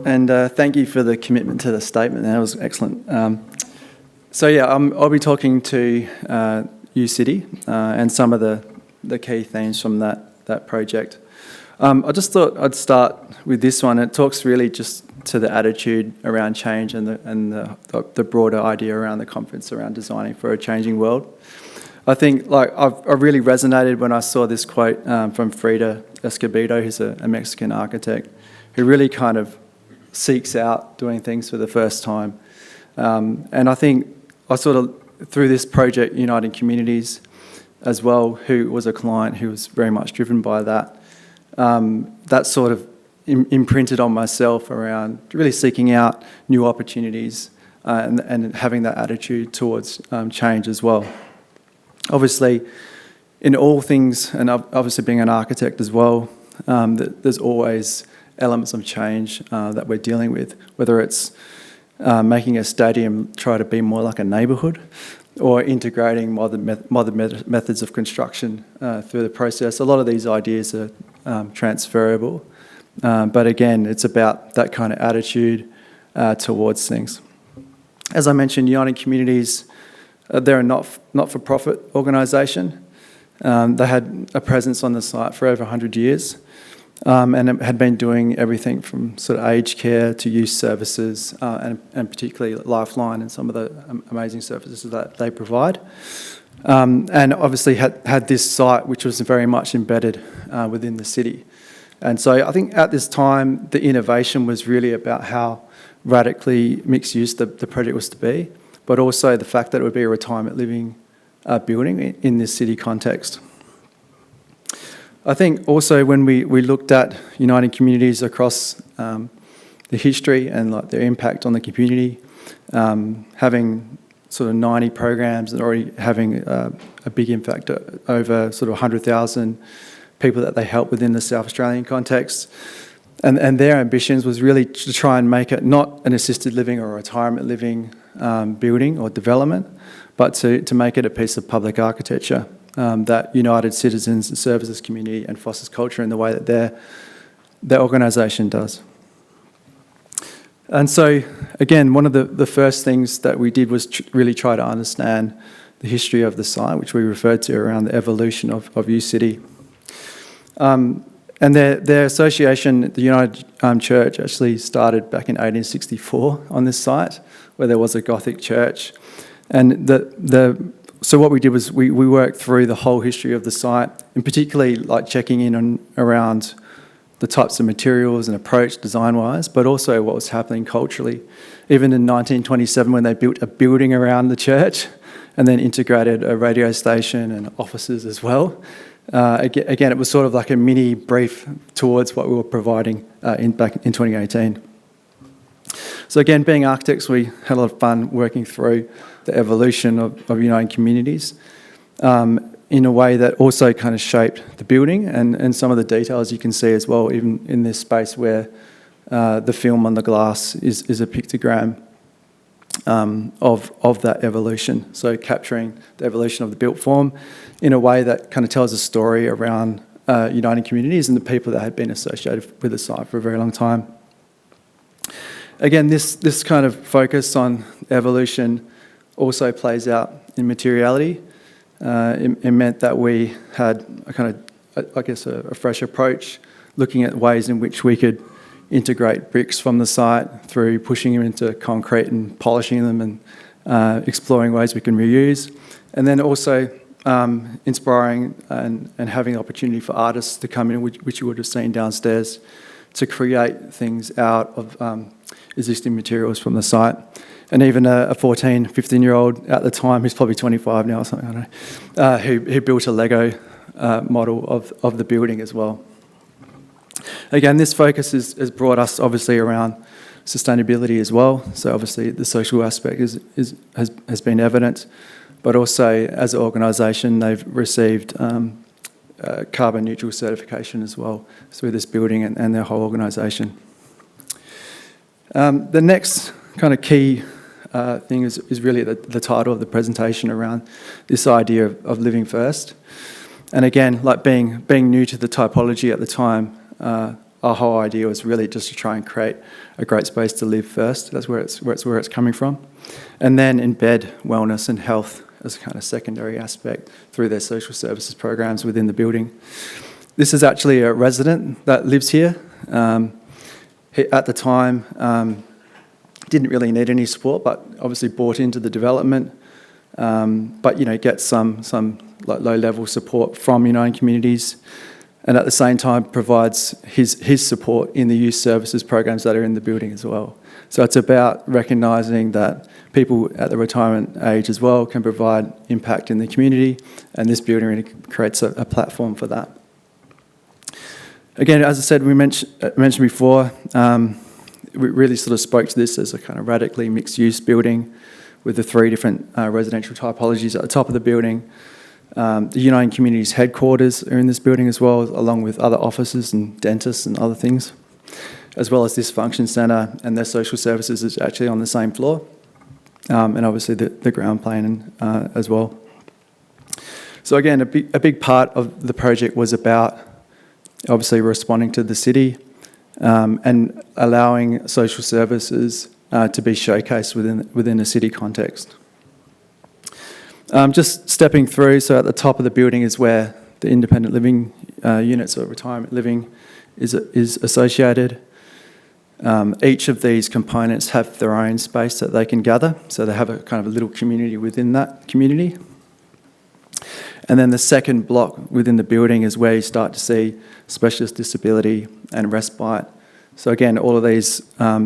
And thank you for the commitment to the statement. That was excellent. I'll be talking to UCity and some of the key themes from that project. I just thought I'd start with this one. It talks really just to the attitude around change and the broader idea around the conference around designing for a changing world. I think I really resonated when I saw this quote from Frida Escobedo, who's a Mexican architect, who really kind of seeks out doing things for the first time. And I think I sort of, through this project, Uniting Communities as well, who was a client who was very much driven by that, that sort of imprinted on myself around really seeking out new opportunities and having that attitude towards change as well. Obviously, in all things, and obviously being an architect as well, there's always elements of change that we're dealing with, whether it's making a stadium try to be more like a neighbourhood or integrating modern methods of construction through the process. A lot of these ideas are transferable, but again, it's about that kind of attitude towards things. As I mentioned, Uniting Communities, they're a not-for-profit organisation. They had a presence on the site for over 100 years and had been doing everything from sort of aged care to youth services and particularly Lifeline and some of the amazing services that they provide. And obviously had this site which was very much embedded within the city. And so I think at this time, the innovation was really about how radically mixed use the project was to be, but also the fact that it would be a retirement living building in this city context. I think also when we looked at Uniting Communities across the history and like their impact on the community, having sort of 90 programs and already having a big impact over sort of 100,000 people that they help within the South Australian context. And their ambitions was really to try and make it not an assisted living or a retirement living building or development, but to make it a piece of public architecture that united citizens and services community and fosters culture in the way that their organisation does. And so, again, one of the first things that we did was really try to understand the history of the site, which we referred to around the evolution of UCity. And their association, the United Church, actually started back in 1864 on this site, where there was a Gothic church. And so what we did was we worked through the whole history of the site, and particularly like checking in on around the types of materials and approach design-wise, but also what was happening culturally. Even in 1927, when they built a building around the church and then integrated a radio station and offices as well. Again, it was sort of like a mini brief towards what we were providing back in 2018. So again, being architects, we had a lot of fun working through the evolution of Uniting Communities in a way that also kind of shaped the building and some of the details you can see as well, even in this space where the film on the glass is a pictogram of that evolution. So capturing the evolution of the built form in a way that kind of tells a story around Uniting Communities and the people that had been associated with the site for a very long time. Again, this kind of focus on evolution also plays out in materiality. It meant that we had a kind of, I guess, a fresh approach, looking at ways in which we could integrate bricks from the site through pushing them into concrete and polishing them and exploring ways we can reuse. And then also inspiring and having the opportunity for artists to come in, which you would have seen downstairs, to create things out of existing materials from the site. And even a 14, 15-year-old at the time, who's probably 25 now or something, I don't know, who built a Lego model of the building as well. Again, this focus has brought us obviously around sustainability as well. So obviously the social aspect has been evident, but also as an organisation, they've received carbon neutral certification as well through this building and their whole organisation. The next kind of key thing is really the title of the presentation around this idea of living first. And again, like being new to the typology at the time, our whole idea was really just to try and create a great space to live first. That's where it's coming from. And then embed wellness and health as a kind of secondary aspect through their social services programs within the building. This is actually a resident that lives here. He, at the time, didn't really need any support, but obviously bought into the development. But gets some like low-level support from Uniting Communities, and at the same time provides his support in the youth services programs that are in the building as well. So it's about recognising that people at the retirement age as well can provide impact in the community, and this building really creates a platform for that. Again, as I said, we mentioned before, we really sort of spoke to this as a kind of radically mixed-use building with the 3 different residential typologies at the top of the building. The Uniting Communities headquarters are in this building as well, along with other offices and dentists and other things, as well as this function centre, and their social services is actually on the same floor, and obviously the ground plane as well. So again, a big part of the project was about obviously responding to the city and allowing social services to be showcased within a city context. Just stepping through, so at the top of the building is where the independent living units or retirement living is associated. Each of these components have their own space that they can gather, so they have a kind of a little community within that community. And then the second block within the building is where you start to see specialist disability and respite. So again, all of these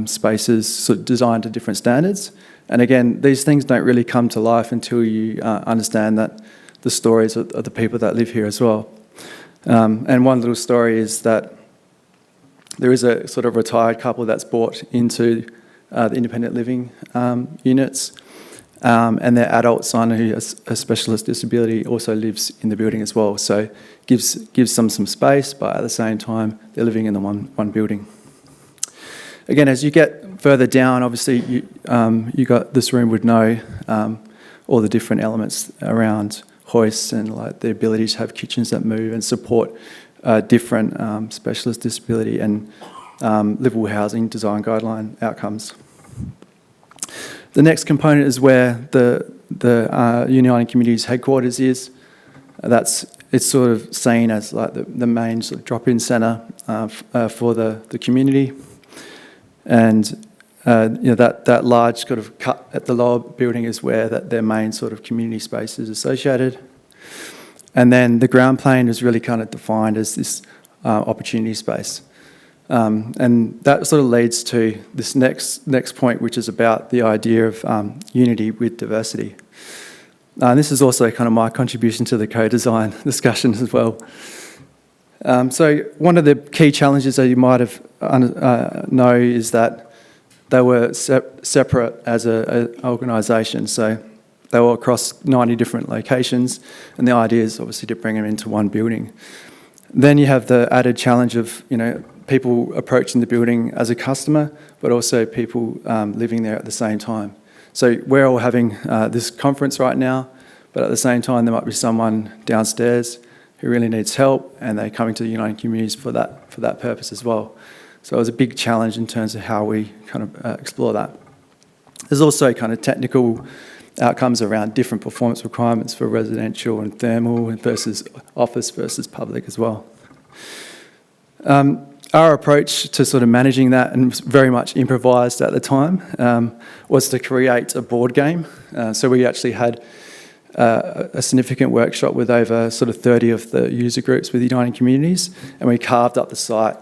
spaces sort of designed to different standards. And again, these things don't really come to life until you understand that the stories of the people that live here as well. And one little story is that there is a sort of retired couple that's bought into the independent living units, and their adult son, who has a specialist disability, also lives in the building as well. So gives them some space, but at the same time, they're living in the one building. Again, as you get further down, obviously, this room would know all the different elements around hoists and like the ability to have kitchens that move and support different specialist disability and livable housing design guideline outcomes. The next component is where the Uniting Communities headquarters is. It's sort of seen as like the main sort of drop-in centre for the community. And that large sort of cut at the lower building is where their main sort of community space is associated. And then the ground plane is really kind of defined as this opportunity space. And that sort of leads to this next point, which is about the idea of unity with diversity. And this is also kind of my contribution to the co-design discussion as well. So one of the key challenges that you might have know is that they were separate as an organisation. So they were across 90 different locations, and the idea is obviously to bring them into one building. Then you have the added challenge of people approaching the building as a customer, but also people living there at the same time. So we're all having this conference right now, but at the same time there might be someone downstairs who really needs help, and they're coming to the Uniting Communities for that purpose as well. So it was a big challenge in terms of how we kind of explore that. There's also kind of technical outcomes around different performance requirements for residential and thermal versus office versus public as well. Our approach to sort of managing that, and very much improvised at the time, was to create a board game. So we actually had a significant workshop with over sort of 30 of the user groups with Uniting Communities, and we carved up the site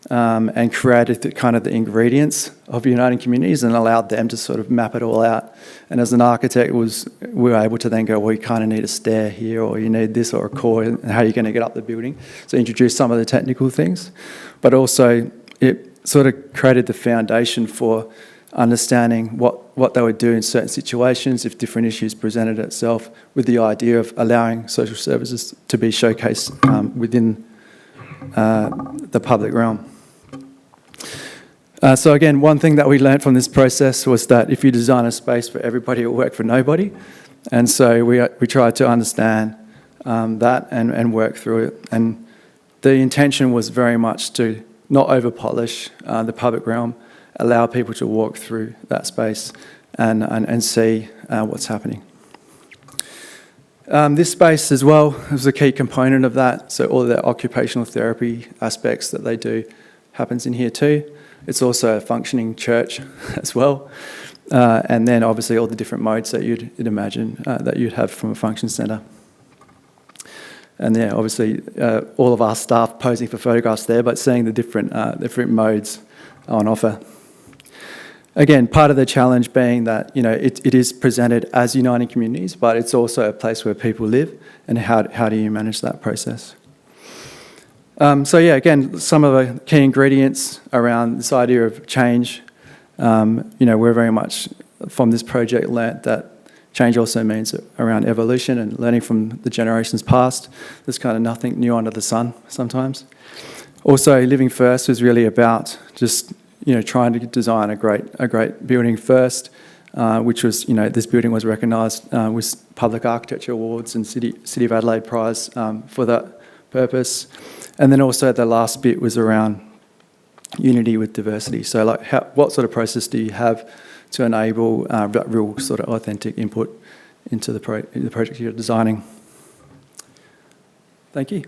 and created the ingredients of Uniting Communities and allowed them to sort of map it all out. And as an architect, we were able to then go, well, you kind of need a stair here, or you need this, or a core, and how are you going to get up the building? So introduce some of the technical things, but also it sort of created the foundation for understanding what they would do in certain situations if different issues presented itself, with the idea of allowing social services to be showcased within the public realm. So again, one thing that we learned from this process was that if you design a space for everybody, it will work for nobody. And so we tried to understand that and work through it. And the intention was very much to not over-polish the public realm, allow people to walk through that space and see what's happening. This space as well is a key component of that, so all of the occupational therapy aspects that they do happens in here too. It's also a functioning church as well, and then obviously all the different modes that you'd imagine that you'd have from a function centre. And yeah, obviously all of our staff posing for photographs there, but seeing the different modes on offer. Again, part of the challenge being that, you know, it is presented as uniting communities, but it's also a place where people live, and how do you manage that process? So yeah, again, some of the key ingredients around this idea of change. You know, we're very much from this project learnt that change also means around evolution and learning from the generations past. There's kind of nothing new under the sun sometimes. Also, living first is really about just, you know, trying to design a great building first, which was, you know, this building was recognised with Public Architecture Awards and City of Adelaide Prize for that purpose. And then also the last bit was around unity with diversity. So like what sort of process do you have to enable that real sort of authentic input into the project you're designing? Thank you.